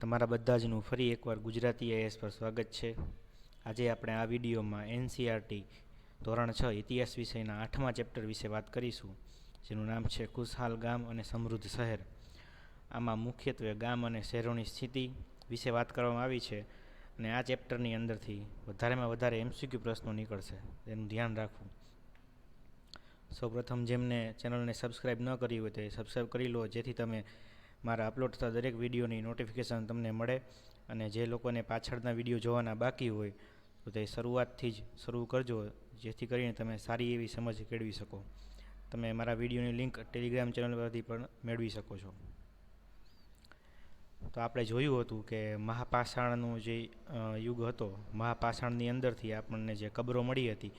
તમારા બધા જનું ફરી એકવાર ગુજરાતી આઈએએસ પર સ્વાગત છે। આજે આપણે આ વિડીયોમાં એનસીઆરટી ધોરણ 6 ઇતિહાસ વિષયના 8મા ચેપ્ટર વિશે વાત કરીશું, જેનું નામ છે ખુશહાલ ગામ અને સમૃદ્ધ શહેર। આમાં મુખ્યત્વે ગામ અને શહેરોની સ્થિતિ વિશે વાત કરવામાં આવી છે અને આ ચેપ્ટરની અંદરથી વધારેમાં વધારે એમસીક્યુ પ્રશ્નો નીકળશે, તેનું ધ્યાન રાખવું। સૌપ્રથમ જેમને ચેનલને સબસ્ક્રાઈબ ન કરી હોય તે સબસ્ક્રાઈબ કરી લો, જેથી તમે મારા અપલોડ થતા દરેક વિડીયોની નોટિફિકેશન તમને મળે। અને જે લોકોને પાછળના વિડીયો જોવાના બાકી હોય તો તે શરૂઆતથી જ શરૂ કરજો, જેથી કરીને તમે સારી એવી સમજ કેળવી શકો। તમે મારા વિડીયોની લિંક ટેલિગ્રામ ચેનલ પરથી પણ મેળવી શકો છો। તો આપણે જોયું હતું કે મહાપાષાણનો જે યુગ હતો, મહાપાષાણની અંદરથી આપણને જે કબરો મળી હતી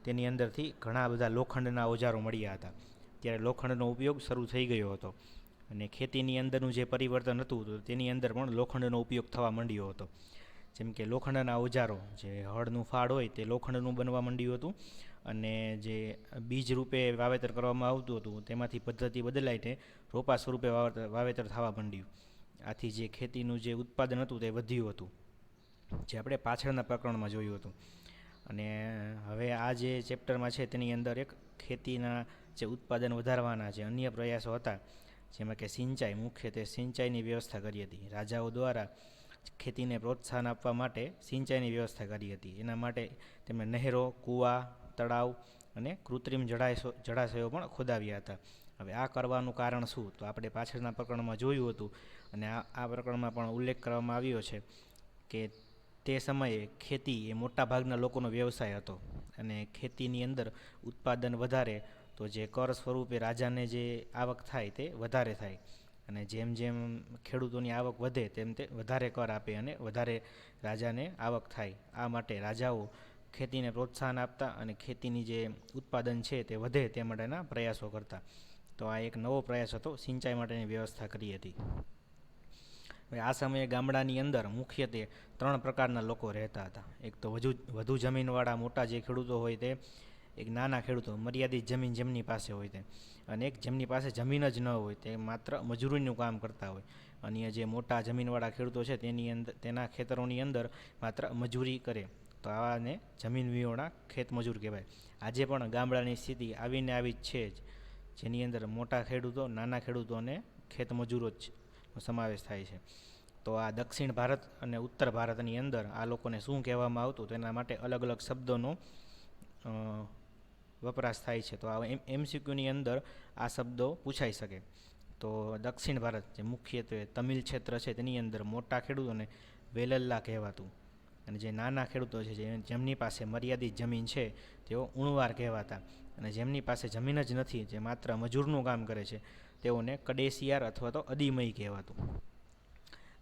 તેની અંદરથી ઘણા બધા લોખંડના ઓજારો મળ્યા હતા। ત્યારે લોખંડનો ઉપયોગ શરૂ થઈ ગયો હતો અને ખેતીની અંદરનું જે પરિવર્તન હતું તો તેની અંદર પણ લોખંડનો ઉપયોગ થવા માંડ્યો હતો। જેમ કે લોખંડના ઓજારો, જે હળનું ફાળ હોય તે લોખંડનું બનવા માંડ્યું હતું અને જે બીજ રૂપે વાવેતર કરવામાં આવતું હતું તેમાંથી પદ્ધતિ બદલાઈને રોપા સ્વરૂપે વાવેતર થવા માંડ્યું। આથી જે ખેતીનું જે ઉત્પાદન હતું તે વધ્યું હતું, જે આપણે પાછળના પ્રકરણમાં જોયું હતું। અને હવે આ જે ચેપ્ટરમાં છે તેની અંદર એક ખેતીના જે ઉત્પાદન વધારવાના જે અન્ય પ્રયાસો હતા, જેમાં કે સિંચાઈ, મુખ્યત્વે સિંચાઈની વ્યવસ્થા કરી હતી। રાજાઓ દ્વારા ખેતીને પ્રોત્સાહન આપવા માટે સિંચાઈની વ્યવસ્થા કરી હતી। એના માટે તેમણે નહેરો, કૂવા, તળાવ અને કૃત્રિમ જળાશયો પણ ખોદાવ્યા હતા। હવે આ કરવાનું કારણ શું, તો આપણે પાછળના પ્રકરણમાં જોયું હતું અને આ પ્રકરણમાં પણ ઉલ્લેખ કરવામાં આવ્યો છે કે તે સમયે ખેતી એ મોટા ભાગના લોકોનો વ્યવસાય હતો અને ખેતીની અંદર ઉત્પાદન વધારે તો જે કર સ્વરૂપે રાજાને જે આવક થાય તે વધારે થાય, અને જેમ જેમ ખેડૂતોની આવક વધે તેમ તે વધારે કર આપે અને વધારે રાજાને આવક થાય। આ માટે રાજાઓ ખેતીને પ્રોત્સાહન આપતા અને ખેતીની જે ઉત્પાદન છે તે વધે તે માટેના પ્રયાસો કરતા। તો આ એક નવો પ્રયાસ હતો, સિંચાઈ માટેની વ્યવસ્થા કરી હતી। આ સમયે ગામડાની અંદર મુખ્યત્વે 3 પ્રકારના લોકો રહેતા હતા। એક તો વધુ જમીનવાળા મોટા જે ખેડૂતો હોય તે, એક નાના ખેડૂતો, મર્યાદિત જમીન જેમની પાસે હોય તે, અને એક જેમની પાસે જમીન જ ન હોય, તે માત્ર મજૂરીનું કામ કરતા હોય। અન્ય જે મોટા જમીનવાળા ખેડૂતો છે તેની અંદર તેના ખેતરોની અંદર માત્ર મજૂરી કરે, તો આવાને જમીન વિહોણા ખેત મજૂર કહેવાય। આજે પણ ગામડાની સ્થિતિ આવીને આવી જ છે, જેની અંદર મોટા ખેડૂતો, નાના ખેડૂતો અને ખેત મજૂરો જ સમાવેશ થાય છે। તો આ દક્ષિણ ભારત અને ઉત્તર ભારતની અંદર આ લોકોને શું કહેવામાં આવતું તેના માટે અલગ અલગ શબ્દોનો વપરાશ થાય છે। તો આ એમસીક્યુની અંદર આ શબ્દો પૂછાઈ શકે। તો દક્ષિણ ભારત, જે મુખ્યત્વે તમિલ ક્ષેત્ર છે, તેની અંદર મોટા ખેડૂતોને વેલલ્લા કહેવાતું, અને જે નાના ખેડૂતો છે જેમની પાસે મર્યાદિત જમીન છે તેઓ ઉણવાર કહેવાતા, અને જેમની પાસે જમીન જ નથી, જે માત્ર મજૂરનું કામ કરે છે, તેઓને કડેસિયાર અથવા તો અદિમય કહેવાતું।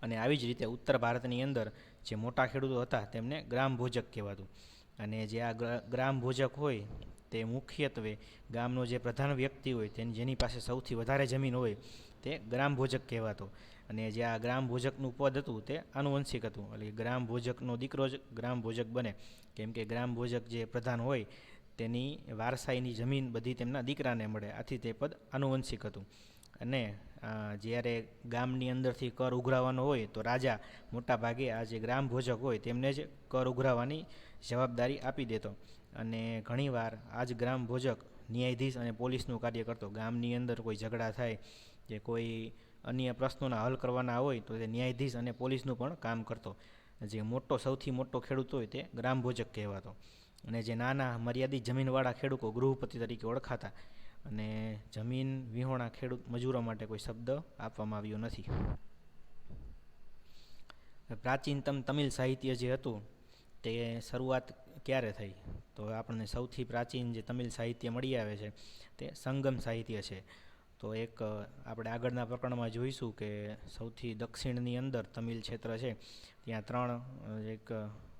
અને આવી જ રીતે ઉત્તર ભારતની અંદર જે મોટા ખેડૂતો હતા તેમને ગ્રામ ભોજક કહેવાતું, અને જે આ ગ્રામ ભોજક હોય તે મુખ્યત્વે ગામનો જે પ્રધાન વ્યક્તિ હોય જેની પાસે સૌથી વધારે જમીન હોય તે ગ્રામ ભોજક કહેવાતો। અને જે આ ગ્રામ ભોજકનું પદ હતું તે આનુવંશિક હતું, એટલે ગ્રામ ભોજકનો દીકરો જ ગ્રામ ભોજક બને, કેમ કે ગ્રામ ભોજક જે પ્રધાન હોય તેની વારસાઈની જમીન બધી તેમના દીકરાને મળે, આથી તે પદ આનુવંશિક હતું। અને જ્યારે ગામની અંદરથી કર ઉઘરાવવાનો હોય તો રાજા મોટા ભાગે આ જે ગ્રામ ભોજક હોય તેમને જ કર ઉઘરાવવાની જવાબદારી આપી દેતો, અને ઘણીવાર આ જ ગ્રામ ભોજક ન્યાયાધીશ અને પોલીસનું કાર્ય કરતો। ગામની અંદર કોઈ ઝઘડા થાય, જે કોઈ અન્ય પ્રશ્નોના હલ કરવાના હોય તો તે ન્યાયાધીશ અને પોલીસનું પણ કામ કરતો। જે સૌથી મોટો ખેડૂત હોય તે ગ્રામ ભોજક કહેવાતો, અને જે નાના મર્યાદિત જમીનવાળા ખેડૂતો ગૃહપતિ તરીકે ઓળખાતા। અને જમીન વિહોણા ખેડૂત મજૂરો માટે કોઈ શબ્દ આપવામાં આવ્યો નથી। પ્રાચીનતમ તમિલ સાહિત્ય જે હતું તે શરૂઆત ક્યારે થઈ, તો આપણને સૌથી પ્રાચીન જે તમિલ સાહિત્ય મળી આવે છે તે સંગમ સાહિત્ય છે। તો એક આપણે આગળના પ્રકરણમાં જોઈશું કે સૌથી દક્ષિણની અંદર તમિલ ક્ષેત્ર છે, ત્યાં 3 એક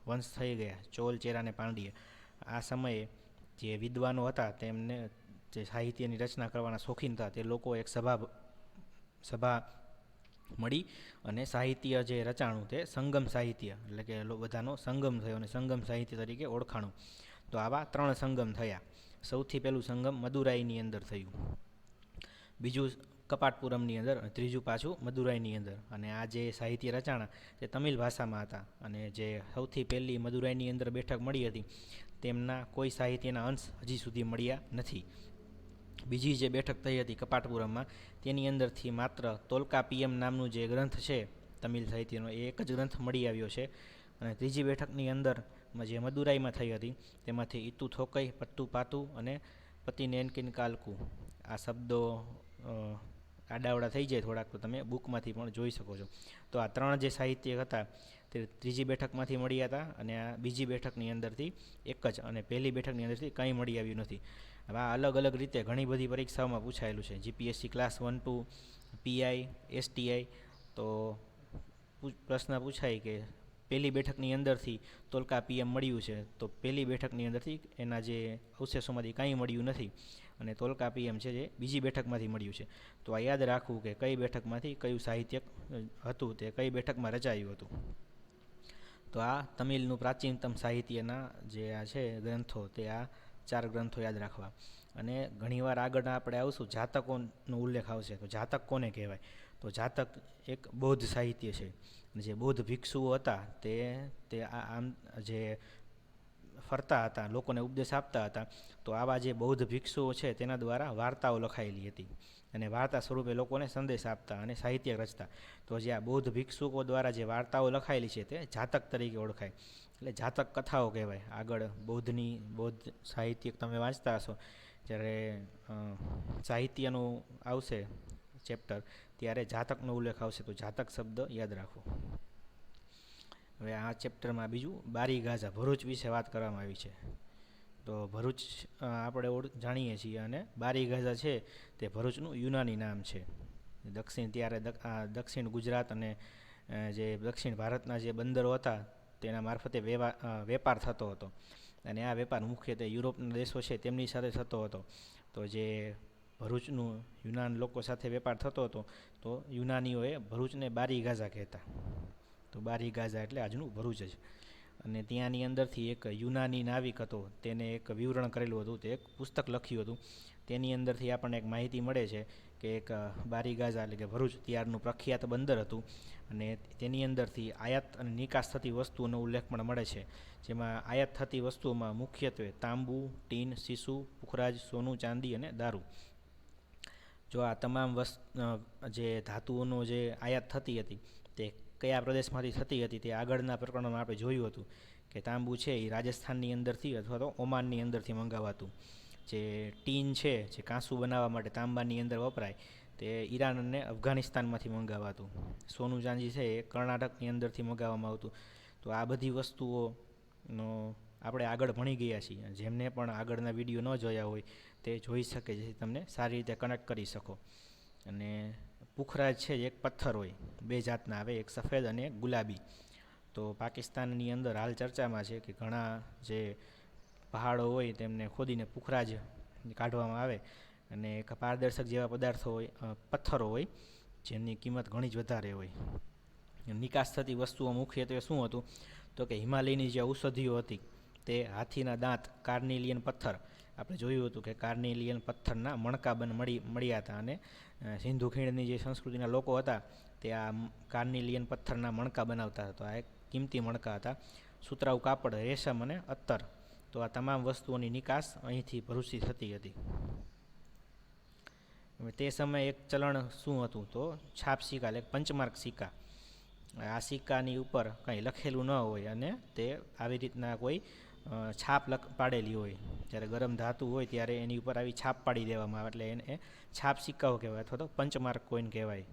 વંશ થઈ ગયા, ચોલ, ચેરા અને પાંડ્ય। આ સમયે જે વિદ્વાનો હતા તેમને જે સાહિત્યની રચના કરવાના શોખીન હતા તે લોકો એક સભા મળી અને સાહિત્ય જે રચાણું તે સંગમ સાહિત્ય, એટલે કે બધાનો સંગમ થયો અને સંગમ સાહિત્ય તરીકે ઓળખાણું। તો આવા 3 સંગમ થયા। સૌથી પહેલું સંગમ મદુરાઈની અંદર થયું, બીજું કપાટપુરમની અંદર, અને ત્રીજું પાછું મદુરાઈની અંદર. અને આ જે સાહિત્ય રચાણા તે તમિલ ભાષામાં હતા. અને જે સૌથી પહેલી મદુરાઈની અંદર બેઠક મળી હતી તેમના કોઈ સાહિત્યના અંશ હજી સુધી મળ્યા નથી. બીજી જે બેઠક થઈ હતી કપાટપુરમમાં, તેની અંદરથી માત્ર તોલ્કાપિયમ નામનું જે ગ્રંથ છે તમિલ સાહિત્યનો, એ એક જ ગ્રંથ મળી આવ્યો છે. અને ત્રીજી બેઠકની અંદર જે મદુરાઈમાં થઈ હતી તેમાંથી ઈતુ થોકઈ, પટ્ટુ પાતુ અને પતિનેનકિન કાલકુ આ શબ્દો આડાવડા થઈ જાય થોડાક તો તમે બુકમાંથી પણ જોઈ શકો છો. તો આ ત્રણ જે સાહિત્ય હતા તે ત્રીજી બેઠકમાંથી મળ્યા હતા, અને આ બીજી બેઠકની અંદરથી એક જ, અને પહેલી બેઠકની અંદરથી કંઈ મળી આવ્યું નથી. હવે આ અલગ અલગ રીતે ઘણી બધી પરીક્ષાઓમાં પૂછાયેલું છે. GPSC class 1, 2, PI, STI. તો પ્રશ્ન પૂછાય કે પહેલી બેઠકની અંદરથી તોલ્કાપિયમ મળ્યું છે, તો પહેલી બેઠકની અંદરથી એના જે અવશેષોમાંથી કાંઈ મળ્યું નથી, અને તોલ્કાપિયમ છે જે બીજી બેઠકમાંથી મળ્યું છે. તો આ યાદ રાખવું કે કઈ બેઠકમાંથી કયું સાહિત્ય હતું તે કઈ બેઠકમાં રચાયું હતું. તો આ તમિલનું પ્રાચીનતમ સાહિત્યના જે આ છે ગ્રંથો, તે આ 4 ગ્રંથો યાદ રાખવા. અને ઘણીવાર આગળ આપણે આવશું જાતકોનો ઉલ્લેખ આવશે. તો જાતક કોને કહેવાય? તો જાતક એક બૌદ્ધ સાહિત્ય છે. જે બૌદ્ધ ભિક્ષુઓ હતા તે આમ જે ફરતા હતા, લોકોને ઉપદેશ આપતા હતા. તો આવા જે બૌદ્ધ ભિક્ષુઓ છે તેના દ્વારા વાર્તાઓ લખાયેલી હતી, અને વાર્તા સ્વરૂપે લોકોને સંદેશ આપતા અને સાહિત્ય રચતા. તો જે આ બૌદ્ધ ભિક્ષુકો દ્વારા જે વાર્તાઓ લખાયેલી છે તે જાતક તરીકે ઓળખાય, એટલે જાતક કથાઓ કહેવાય. આગળ બૌદ્ધ સાહિત્ય તમે વાંચતા હશો જ્યારે સાહિત્યનું આવશે ચેપ્ટર, ત્યારે જાતકનો ઉલ્લેખ આવશે. તો જાતક શબ્દ યાદ રાખો. હવે આ ચેપ્ટરમાં બીજું બારી ગાઝા, ભરૂચ વિશે વાત કરવામાં આવી છે. તો ભરૂચ આપણે જાણીએ છીએ, અને બારી ગાઝા છે તે ભરૂચનું યુનાની નામ છે. દક્ષિણ ગુજરાત અને જે દક્ષિણ ભારતના જે બંદરો હતા તેના મારફતે વેપાર થતો હતો, અને આ વેપાર મુખ્યત્વે યુરોપના દેશો છે તેમની સાથે થતો હતો. તો જે ભરૂચનું યુનાન લોકો સાથે વેપાર થતો હતો, તો યુનાનીઓએ ભરૂચને બારી ગાઝા કહેતા. તો બારી ગાઝા એટલે આજનું ભરૂચ જ. અને ત્યાંની અંદરથી એક યુનાની નાવિક હતો, તેને એક વિવરણ કરેલું હતું, તે એક પુસ્તક લખ્યું હતું. તેની અંદરથી આપણને એક માહિતી મળે છે કે એક બારી ગાઝા એટલે કે ભરૂચ ત્યારનું પ્રખ્યાત બંદર હતું, અને તેની અંદરથી આયાત અને નિકાસ થતી વસ્તુઓનો ઉલ્લેખ પણ મળે છે. જેમાં આયાત થતી વસ્તુઓમાં મુખ્યત્વે તાંબુ, ટીન, સીસું, પુખરાજ, સોનું, ચાંદી અને દારૂ. જો આ તમામ જે ધાતુઓનો જે આયાત થતી હતી તે કયા પ્રદેશમાંથી થતી હતી તે આગળના પ્રકરણોમાં આપણે જોયું હતું કે તાંબુ છે એ રાજસ્થાનની અંદરથી અથવા તો ઓમાનની અંદરથી મંગાવાતું. જે ટીન છે, જે કાંસુ બનાવવા માટે તાંબાની અંદર વપરાય, તે ઈરાન અને અફઘાનિસ્તાનમાંથી મંગાવાતું. સોનું ચાંદી છે એ કર્ણાટકની અંદરથી મંગાવવામાં આવતું. તો આ બધી વસ્તુઓનો આપણે આગળ ભણી ગયા છીએ. જેમને પણ આગળના વિડીયો ન જોયા હોય તે જોઈ શકે, જેથી તમને સારી રીતે કનેક્ટ કરી શકો. અને પુખરાજ છે એક પથ્થર હોય, 2 જાતના આવે, એક સફેદ અને એક ગુલાબી. તો પાકિસ્તાનની અંદર હાલ ચર્ચામાં છે કે ઘણા જે પહાડો હોય તેમને ખોદીને પુખરાજ કાઢવામાં આવે, અને એક પારદર્શક જેવા પદાર્થો હોય, પથ્થરો હોય, જેમની કિંમત ઘણી જ વધારે હોય. નિકાસ થતી વસ્તુઓ મુખ્યત્વે શું હતું? તો કે હિમાલયની જે ઔષધિઓ હતી તે હાથીના દાંત, કાર્નિલિયન પથ્થર. આપણે જોયું હતું કે કાર્નિલિયન પથ્થરના મણકા મળ્યા હતા, અને સિંધુ ખીણની જે સંસ્કૃતિના લોકો હતા તે આ કાર્નિલિયન પથ્થરના મણકા બનાવતા હતા. આ એક કિંમતી મણકા હતા. સુતરાઉ કાપડ, રેશમ અને અત્તર. તો આ તમામ વસ્તુઓની નિકાસ અહીંથી ભરૂચથી થતી હતી. તે સમયે એક ચલણ શું હતું? તો છાપ સિક્કા, એટલે પંચમાર્ક સિક્કા. આ સિક્કાની ઉપર કંઈ લખેલું ન હોય, અને તે આવી રીતના કોઈ છાપ પાડેલી હોય. જ્યારે ગરમ ધાતુ હોય ત્યારે એની ઉપર આવી છાપ પાડી દેવામાં આવે, એટલે એને છાપ સિક્કાઓ કહેવાય, અથવા તો પંચમાર્ક કોઈન કહેવાય.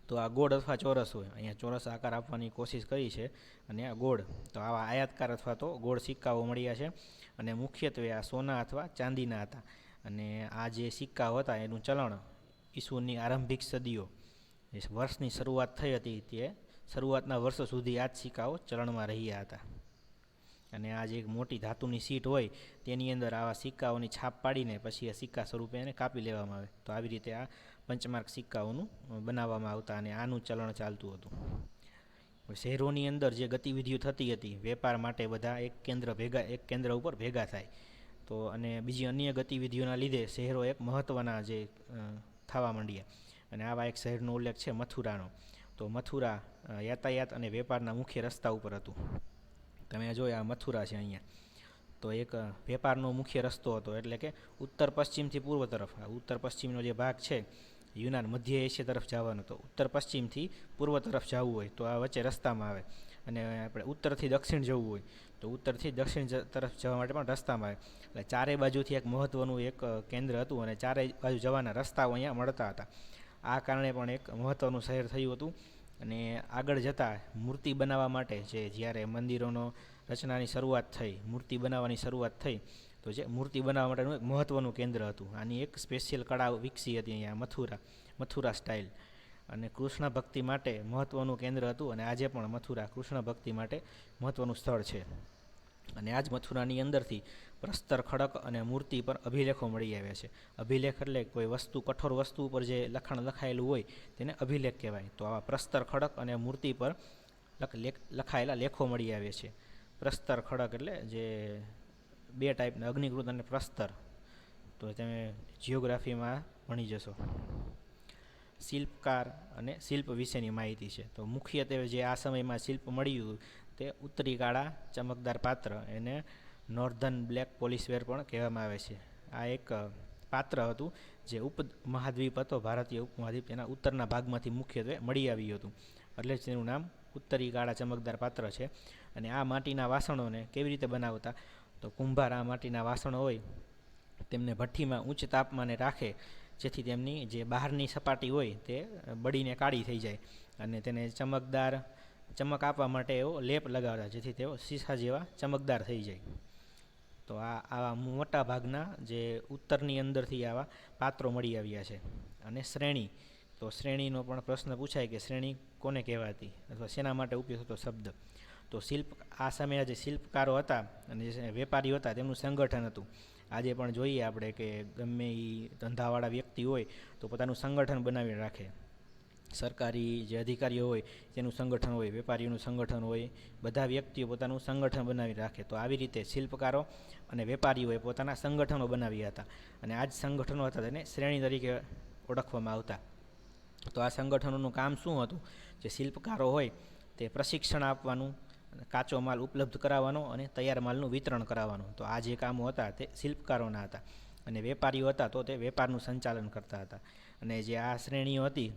તો આ ગોળ અથવા ચોરસ હોય. અહીંયા ચોરસ આકાર આપવાની કોશિશ કરી છે, અને આ ગોળ. તો આવા આયાતકાર અથવા તો ગોળ સિક્કાઓ મળ્યા છે, અને મુખ્યત્વે આ સોના અથવા ચાંદીના હતા. અને આ જે સિક્કાઓ હતા એનું ચલણ ઈસુની આરંભિક સદીઓ, વર્ષની શરૂઆત થઈ હતી તે શરૂઆતના વર્ષો સુધી આ જ સિક્કાઓ ચલણમાં રહ્યા હતા. અને આ જે એક મોટી ધાતુની સીટ હોય તેની અંદર આવા સિક્કાઓની છાપ પાડીને પછી આ સિક્કા સ્વરૂપે એને કાપી લેવામાં આવે. તો આવી રીતે આ પંચમાર્ક સિક્કાઓનું બનાવવામાં આવતા, અને આનું ચલણ ચાલતું હતું. શહેરોની અંદર જે ગતિવિધિઓ થતી હતી વેપાર માટે, બધા એક કેન્દ્ર ઉપર ભેગા થાય. તો અને બીજી અન્ય ગતિવિધિઓના લીધે શહેરો એક મહત્ત્વના જે થવા માંડ્યા. અને આવા એક શહેરનો ઉલ્લેખ છે મથુરાનો. તો મથુરા યાતાયાત અને વેપારના મુખ્ય રસ્તા ઉપર હતું. તમે જો આ મથુરા છે અહીંયા, તો એક વેપારનો મુખ્ય રસ્તો હતો, એટલે કે ઉત્તર પશ્ચિમથી પૂર્વ તરફ. આ ઉત્તર પશ્ચિમનો જે ભાગ છે યુનાન મધ્ય એશિયા તરફ જવાનો, તો ઉત્તર પશ્ચિમથી પૂર્વ તરફ જવું હોય તો આ વચ્ચે રસ્તામાં આવે. અને આપણે ઉત્તરથી દક્ષિણ જવું હોય તો ઉત્તરથી દક્ષિણ તરફ જવા માટે પણ રસ્તામાં આવે. એટલે ચારે બાજુથી એક મહત્ત્વનું એક કેન્દ્ર હતું અને ચારે બાજુ જવાના રસ્તાઓ અહીંયા મળતા હતા. આ કારણે પણ એક મહત્ત્વનું શહેર થયું હતું. અને આગળ જતાં મૂર્તિ બનાવવા માટે જ્યારે મંદિરોનો રચનાની શરૂઆત થઈ, મૂર્તિ બનાવવાની શરૂઆત થઈ, તો જે મૂર્તિ બનાવવા માટેનું એક મહત્ત્વનું કેન્દ્ર હતું. આની એક સ્પેશિયલ કળા વિકસી હતી અહીંયા મથુરા સ્ટાઇલ. અને કૃષ્ણ ભક્તિ માટે મહત્ત્વનું કેન્દ્ર હતું. અને આજે પણ મથુરા કૃષ્ણ ભક્તિ માટે મહત્ત્વનું સ્થળ છે. અને આ જ મથુરાની અંદરથી પ્રસ્તર ખડક અને મૂર્તિ પર અભિલેખો મળી આવ્યા છે. અભિલેખ એટલે કોઈ વસ્તુ, કઠોર વસ્તુ ઉપર જે લખાણ લખાયેલું હોય તેને અભિલેખ કહેવાય. તો આવા પ્રસ્તર ખડક અને મૂર્તિ પર લખાયેલા લેખો મળી આવે છે. પ્રસ્તર ખડક એટલે જે બે ટાઈપના, અગ્નિકૃત અને પ્રસ્તર. તો તમે જિયોગ્રાફીમાં ભણી જશો. શિલ્પકાર અને શિલ્પ વિશેની માહિતી છે. તો મુખ્યત્વે જે આ સમયમાં શિલ્પ મળ્યું તે ઉત્તરી કાળા ચમકદાર પાત્ર, એને નોર્ધન બ્લેક પોલિશવેર પણ કહેવામાં આવે છે. આ એક પાત્ર હતું જે ઉપમહાદ્વીપ હતો, ભારતીય ઉપમહાદ્વીપ, તેના ઉત્તરના ભાગમાંથી મુખ્યત્વે મળી આવ્યું હતું. એટલે જ તેનું નામ ઉત્તરી કાળા ચમકદાર પાત્ર છે. અને આ માટીના વાસણોને કેવી રીતે બનાવતા? તો કુંભાર આ માટીના વાસણો હોય તેમને ભઠ્ઠીમાં ઉચ્ચ તાપમાને રાખે, જેથી તેમની જે બહારની સપાટી હોય તે બળીને કાળી થઈ જાય. અને તેને ચમક આપવા માટે એવો લેપ લગાવતા, જેથી તેઓ શીશા જેવા ચમકદાર થઈ જાય. તો આવા મોટા ભાગના જે ઉત્તરની અંદરથી આવા પાત્રો મળી આવ્યા છે. અને શ્રેણી, તો શ્રેણીનો પણ પ્રશ્ન પૂછાય કે શ્રેણી કોને કહેવાતી અથવા શેના માટે ઉપયોગ થતો શબ્દ? તો આ સમયના જે શિલ્પકારો હતા અને જે વેપારીઓ હતા તેમનું સંગઠન હતું. આજે પણ જોઈએ આપણે કે ગમે એ ધંધાવાળા વ્યક્તિ હોય તો પોતાનું સંગઠન બનાવી રાખે. સરકારી જે અધિકારીઓ હોય તેનું સંગઠન હોય, વેપારીઓનું સંગઠન હોય, બધા વ્યક્તિઓ પોતાનું સંગઠન બનાવી રાખે. તો આવી રીતે શિલ્પકારો અને વેપારીઓએ પોતાના સંગઠનો બનાવ્યા હતા. અને આ જ સંગઠનો હતા તેને શ્રેણી તરીકે ઓળખવામાં આવતા. તો આ સંગઠનોનું કામ શું હતું? જે શિલ્પકારો હોય તે પ્રશિક્ષણ આપવાનું, કાચો માલ ઉપલબ્ધ કરાવવાનો અને તૈયાર માલનું વિતરણ કરાવવાનું. તો આ જે કામો હતા તે શિલ્પકારોના હતા. અને વેપારીઓ હતા તો તે વેપારનું સંચાલન કરતા હતા. અને જે આ શ્રેણીઓ હતી,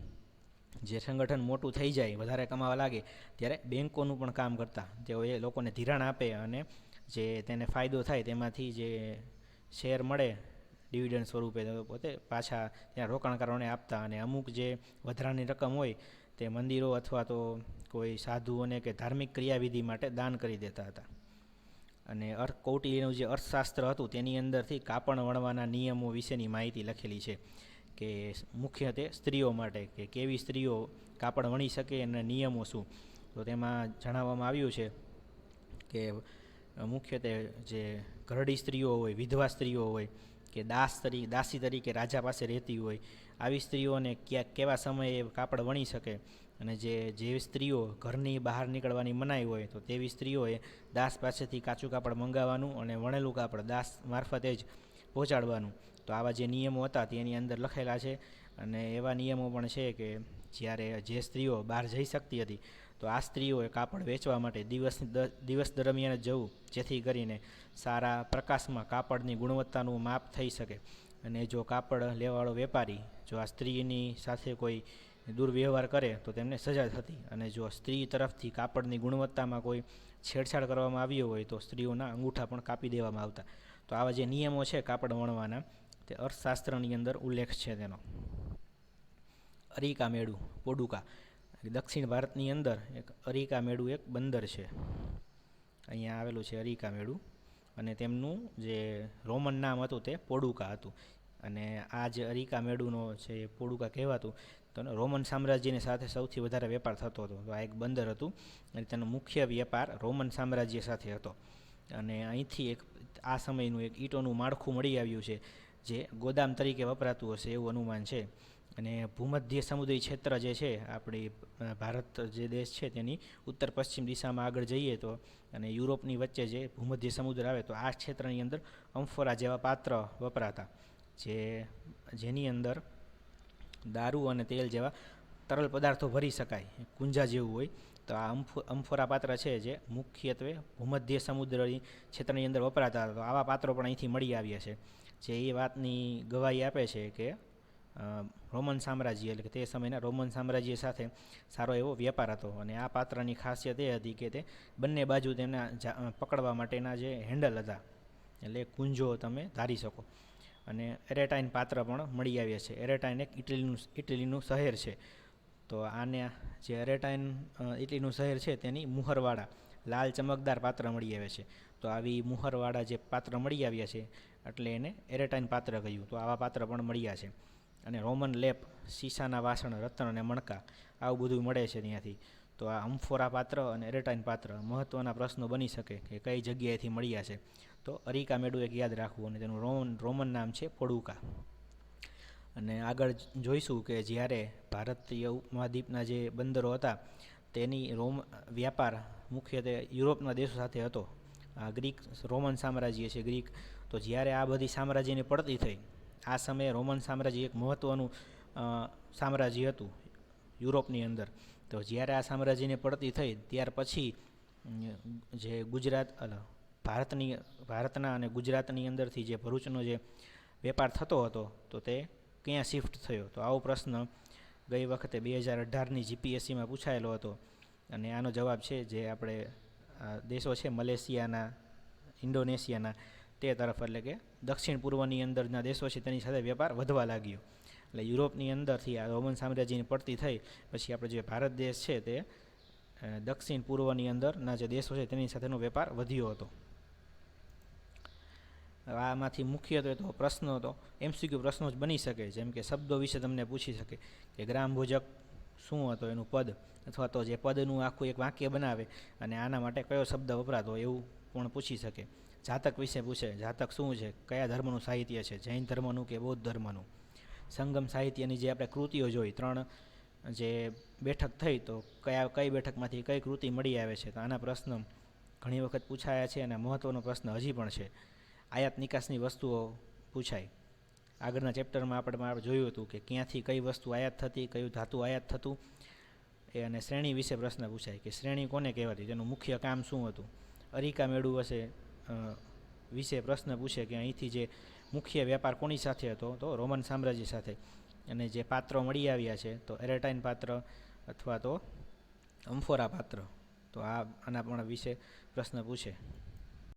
જે સંગઠન મોટું થઈ જાય, વધારે કમાવા લાગે, ત્યારે બેન્કોનું પણ કામ કરતા. તેઓ એ લોકોને ધિરાણ આપે અને જે તેને ફાયદો થાય તેમાંથી જે શેર મળે ડિવિડન્ડ સ્વરૂપે પોતે પાછા ત્યાં રોકાણકારોને આપતા. અને અમુક જે વધારાની રકમ હોય તે મંદિરો અથવા તો કોઈ સાધુઓને કે ધાર્મિક ક્રિયાવિધિ માટે દાન કરી દેતા હતા. અને કૌટિલ્યનું જે અર્થશાસ્ત્ર હતું તેની અંદરથી કાપડ વણવાના નિયમો વિશેની માહિતી લખેલી છે. કે મુખ્યત્વે સ્ત્રીઓ માટે કે કેવી સ્ત્રીઓ કાપડ વણી શકે અને નિયમો શું. તો તેમાં જણાવવામાં આવ્યું છે કે મુખ્યત્વે જે ઘરડી સ્ત્રીઓ હોય, વિધવા સ્ત્રીઓ હોય કે દાસી તરીકે રાજા પાસે રહેતી હોય, આવી સ્ત્રીઓને કેવા સમયે કાપડ વણી શકે. અને જે સ્ત્રીઓ ઘરની બહાર નીકળવાની મનાઈ હોય તો તેવી સ્ત્રીઓએ દાસ પાસેથી કાચું કાપડ મંગાવવાનું અને વણેલું કાપડ દાસ મારફતે જ પહોંચાડવાનું. તો આવા જે નિયમો હતા તેની અંદર લખેલા છે. અને એવા નિયમો પણ છે કે જ્યારે જે સ્ત્રીઓ બહાર જઈ શકતી હતી તો આ સ્ત્રીઓએ કાપડ વેચવા માટે દિવસ દરમિયાન જ જવું, જેથી કરીને સારા પ્રકાશમાં કાપડની ગુણવત્તાનું માપ થઈ શકે. અને જો કાપડ લેવાવાળો વેપારી જો આ સ્ત્રીની સાથે કોઈ દુર્વ્યવહાર કરે તો તેમને સજા થતી. અને જો સ્ત્રી તરફથી કાપડની ગુણવત્તામાં કોઈ છેડછાડ કરવામાં આવ્યો હોય તો સ્ત્રીઓના અંગૂઠા પણ કાપી દેવામાં આવતા. તો આવા જે નિયમો છે કાપડ વણવાના, તે અર્થશાસ્ત્રની અંદર ઉલ્લેખ છે તેનો. અરિકા મેળું, પોડુકા, દક્ષિણ ભારતની અંદર એક અરિકા મેળું એક બંદર છે. અહીંયા આવેલું છે અરિકા મેળું. અને તેમનું જે રોમન નામ હતું તે પોડુકા હતું. અને આ જે અરિકા મેળુનો જે પોડુકા કહેવાતું, તો રોમન સામ્રાજ્યની સાથે સૌથી વધારે વેપાર થતો હતો. તો આ એક બંદર હતું અને તેનો મુખ્ય વેપાર રોમન સામ્રાજ્ય સાથે હતો. અને અહીંથી આ સમયનું એક ઈંટોનું માળખું મળી આવ્યું છે જે ગોદામ તરીકે વપરાતું હશે એવું અનુમાન છે. અને ભૂમધ્ય સમુદ્રી ક્ષેત્ર જે છે આપણી ભારત જે દેશ છે તેની ઉત્તર પશ્ચિમ દિશામાં આગળ જઈએ તો અને યુરોપની વચ્ચે જે ભૂમધ્ય સમુદ્ર આવે તો આ ક્ષેત્રની અંદર અમ્ફોરા જેવા પાત્ર વપરાતા, જેની અંદર દારૂ અને તેલ જેવા તરલ પદાર્થો ભરી શકાય, કુંજા જેવું હોય. તો આ અમ્ફોરા પાત્ર છે જે મુખ્યત્વે ભૂમધ્ય સમુદ્રની ક્ષેત્રની અંદર વપરાતા હતા. તો આવા પાત્રો પણ અહીંથી મળી આવ્યા છે, જે એ વાતની ગવાહી આપે છે કે રોમન સામ્રાજ્ય એટલે કે તે સમયના રોમન સામ્રાજ્ય સાથે સારો એવો વેપાર હતો. અને આ પાત્રની ખાસિયત એ હતી કે તે બંને બાજુ તેમના પકડવા માટેના જે હેન્ડલ હતા, એટલે કુંજો તમે ધારી શકો. અને એરેટાઇન પાત્ર પણ મળી આવ્યા છે. એરેટાઇન એક ઇટલીનું શહેર છે. તો આને જે એરેટાઇન ઇટલીનું શહેર છે તેની મુહરવાળા લાલ ચમકદાર પાત્ર મળી આવે છે. તો આવી મુહરવાળા જે પાત્ર મળી આવ્યા છે એટલે એને એરેટાઇન પાત્ર કહ્યું. તો આવા પાત્ર પણ મળ્યા છે. અને રોમન લેપ, શીશાના વાસણ, રત્ન અને મણકા, આવું બધું મળે છે ત્યાંથી. તો આ અમ્ફોરા પાત્ર અને એરેટાઇન પાત્ર મહત્ત્વના પ્રશ્નો બની શકે કે કઈ જગ્યાએથી મળ્યા છે. તો અરિકા મેડુ એક યાદ રાખવું, અને તેનું રોમન નામ છે પોડુકા. અને આગળ જોઈશું કે જ્યારે ભારતીય ઉપમહાદ્વીપના જે બંદરો હતા તેની વ્યાપાર મુખ્યત્વે યુરોપના દેશો સાથે હતો. ગ્રીક રોમન સામ્રાજ્ય છે ગ્રીક. તો જ્યારે આ બધી સામ્રાજ્યની પડતી થઈ, આ સમયે રોમન સામ્રાજ્ય એક મહત્ત્વનું સામ્રાજ્ય હતું યુરોપની અંદર. તો જ્યારે આ સામ્રાજ્યની પડતી થઈ ત્યાર પછી જે ભારતના અને ગુજરાતની અંદરથી જે ભરૂચનો જે વેપાર થતો હતો તો તે ક્યાં શિફ્ટ થયો? તો આવો પ્રશ્ન ગઈ વખતે 2018ની જીપીએસસીમાં પૂછાયેલો હતો. અને આનો જવાબ છે જે આપણે દેશો છે મલેશિયાના, ઇન્ડોનેશિયાના તે તરફ, એટલે કે દક્ષિણ પૂર્વની અંદરના દેશો છે તેની સાથે વેપાર વધવા લાગ્યો. એટલે યુરોપની અંદરથી આ રોમન સામ્રાજ્યની પડતી થઈ પછી આપણે જે ભારત દેશ છે તે દક્ષિણ પૂર્વની અંદરના જે દેશો છે તેની સાથેનો વેપાર વધ્યો હતો. આમાંથી મુખ્યત્વે તો પ્રશ્નો તો એમસીક્યુ પ્રશ્નો જ બની શકે, જેમ કે શબ્દો વિશે તમને પૂછી શકે કે ગ્રામભોજક શું હતો, એનું પદ, અથવા તો જે પદનું આખું એક વાક્ય બનાવે અને આના માટે કયો શબ્દ વપરાતો એવું પણ પૂછી શકે. જાતક વિશે પૂછે, જાતક શું છે, કયા ધર્મનું સાહિત્ય છે, જૈન ધર્મનું કે બૌદ્ધ ધર્મનું. સંગમ સાહિત્યની જે આપણે કૃતિઓ જોઈ, 3 જે બેઠક થઈ, તો કઈ બેઠકમાંથી કઈ કૃતિ મળી આવે છે. તો આના પ્રશ્ન ઘણી વખત પૂછાયા છે. અને મહત્ત્વનો પ્રશ્ન હજી પણ છે, આયાત નિકાસની વસ્તુઓ પૂછાય. આગળના ચેપ્ટરમાં આપણે જોયું હતું કે ક્યાંથી કઈ વસ્તુ આયાત થતી, કયું ધાતુ આયાત થતું. અને શ્રેણી વિશે પ્રશ્ન પૂછાય કે શ્રેણી કોને કહેવાતી, તેનું મુખ્ય કામ શું હતું. અરિકા મેળુ વિશે પ્રશ્ન પૂછે કે અહીંથી જે મુખ્ય વેપાર કોની સાથે હતો, તો રોમન સામ્રાજ્ય સાથે. અને જે પાત્રો મળી આવ્યા છે તો એરેટાઇન પાત્ર અથવા તો અમ્ફોરા પાત્ર, તો આના પણ વિશે પ્રશ્ન પૂછે.